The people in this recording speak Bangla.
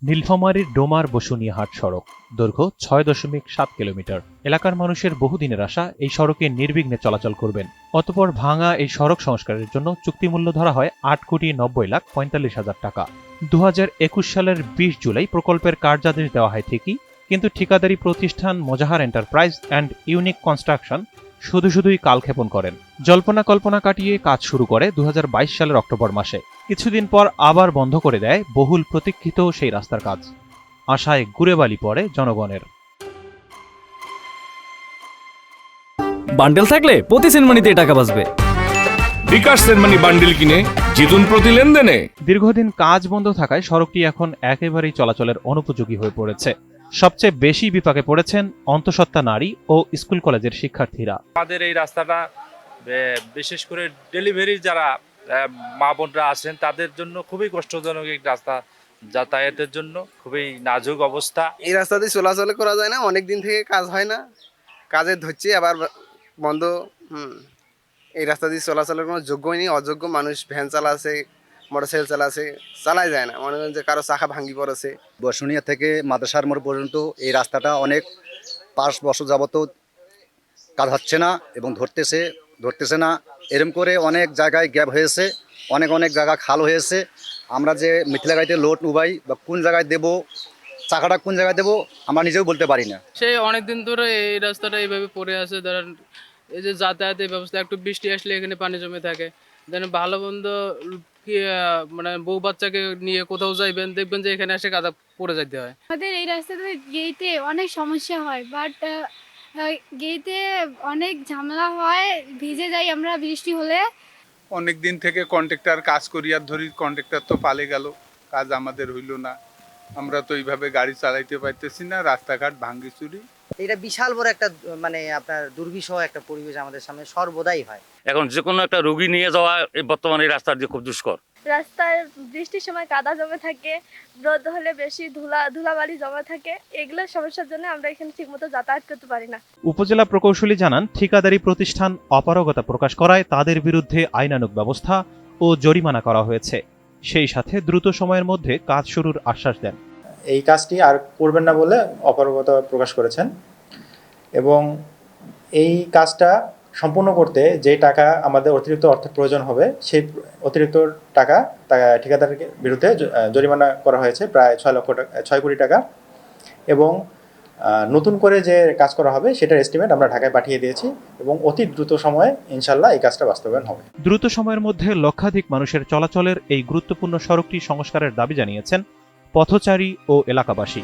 নীলফামারীর ডোমার বসুনিয়াহাট সড়ক দৈর্ঘ্য ৬.৭ কিলোমিটার। এলাকার মানুষের বহুদিনের আশা এই সড়কে নির্বিঘ্নে চলাচল করবেন। অতঃপর ভাঙা এই সড়ক সংস্কারের জন্য চুক্তিমূল্য ধরা হয় ৮,৯০,৪৫,০০০ টাকা। ২০২১ সালের ২০ জুলাই প্রকল্পের কার্যাদেশ দেওয়া হয় ঠিকই, কিন্তু ঠিকাদারি প্রতিষ্ঠান Mozahar enterprise and unique construction শুধুই কালক্ষেপণ করেন। জল্পনা কল্পনা কাটিয়ে কাজ শুরু করে ২০২২ সালের অক্টোবর মাসে। কিছুদিন পর আবার বন্ধ করে দেয় বহুল প্রতীক্ষিত সেই রাস্তার কাজ। আশায় গুড়েবালি পড়ে জনগণের। বান্ডেল থাকলে প্রতি সেনমানিতে টাকা বাঁচবে। বিকাশ সেনমানি বান্ডেল কিনে জিতুন প্রতি লেনদেনে। দীর্ঘদিন কাজ বন্ধ থাকায় সড়কটি এখন একেবারেই চলাচলের অনুপযোগী হয়ে পড়েছে। সবচেয়ে বেশি বিপাকে পড়েছেন অন্তঃসত্ত্বা নারী ও স্কুল কলেজের শিক্ষার্থীরা। আমাদের এই রাস্তাটা বিশেষ করে ডেলিভারি যারা মা বোনরা আছেন তাদের জন্য খুবই কষ্টজনক এই রাস্তা, যাতায়াতের জন্য খুবই নাজুক অবস্থা। এই রাস্তা দিয়ে চলাচল করা যায় না, অনেক দিন থেকে কাজ হয় না, কাজে ধরছে আবার বন্ধ। এই রাস্তা দিয়ে চলাচলের কোনো যোগ্যই নেই, অযোগ্য মানুষ ভ্যান চালাচ্ছে, মোটরসাইকেল চালাচ্ছে, চালাই যায় না। মনে করেন যে কারো চাকা ভাঙি পড়েছে। বসুনিয়া থেকে মাদ্রাসার মোড় পর্যন্ত এই রাস্তাটা অনেক 5 বছর যাবত কাজ হচ্ছে না এবং ধরতেছে না। এরকম করে অনেক জায়গায় গ্যাপ হয়েছে, অনেক জায়গা খাল হয়েছে। আমরা যে মিথিলা গাড়িতে লোড উবাই বা কোন জায়গায় দেবো, চাকাটা কোন জায়গায় দেবো আমরা নিজেও বলতে পারি না। সেই অনেকদিন ধরে এই রাস্তাটা এইভাবে পড়ে আছে। ধরেন এই যে যাতায়াতের ব্যবস্থা, একটু বৃষ্টি আসলে এখানে পানি জমে থাকে। দেন ভালো মন্দ মানে বউ বাচ্চাকে নিয়ে কোথাও যাইবেন, দেখবেন যে এখানে এসে কাদা পড়ে যেতে হয়। আমাদের এই রাস্তাতে গেইতে অনেক সমস্যা হয়, বাট গেইতে অনেক ঝামেলা হয়, ভিজে যাই আমরা বৃষ্টি হলে। অনেক দিন থেকে কন্ট্রাক্টর কাজ করিয়ার ধরি, কন্ট্রাক্টর তো পালে গেল, কাজ আমাদের হইল না। আমরা তো এইভাবে গাড়ি চালাইতে পারতেছি না, রাস্তাঘাট ভাঙ্গি চুরি। এটা বিশাল বড় একটা মানে আপনার দুর্বিষহ একটা পরিবেশ আমাদের সামনে সর্বদাই হয়। এখন যে কোনো একটা রোগী নিয়ে যাওয়া বর্তমানে এই রাস্তা দিয়ে খুব দুষ্কর। রাস্তায় বৃষ্টির সময় কাদা জমে থাকে, রোদ হলে বেশি ধুলাবালি জমা থাকে। এগুলো সমস্যার জন্য আমরা এখানে ঠিকমতো যাতায়াত করতে পারি না। উপজেলা প্রকৌশলী জানান, ঠিকাদারি প্রতিষ্ঠান অপারগতা প্রকাশ করায় তাদের বিরুদ্ধে আইনানুগ ব্যবস্থা ও জরিমানা করা হয়েছে। সেই সাথে দ্রুত সময়ের মধ্যে কাজ শুরুর আশ্বাস দেন। এই কাজটি আর করবেন না বলে অপারগতা প্রকাশ করেছেন এবং এই কাজটা সম্পূর্ণ করতে যে টাকা আমাদের অতিরিক্ত অর্থের প্রয়োজন হবে, সেই অতিরিক্ত টাকা ঠিকাদারের বিরুদ্ধে জরিমানা করা হয়েছে প্রায় 6 কোটি টাকা। এবং নতুন করে যে কাজ করা হবে সেটার এস্টিমেট আমরা ঢাকায় পাঠিয়ে দিয়েছি এবং অতি দ্রুত সময়ে ইনশাল্লাহ এই কাজটা বাস্তবায়ন হবে। দ্রুত সময়ের মধ্যে লক্ষাধিক মানুষের চলাচলের এই গুরুত্বপূর্ণ সড়কটি সংস্কারের দাবি জানিয়েছেন পথচারী ও এলাকাবাসী।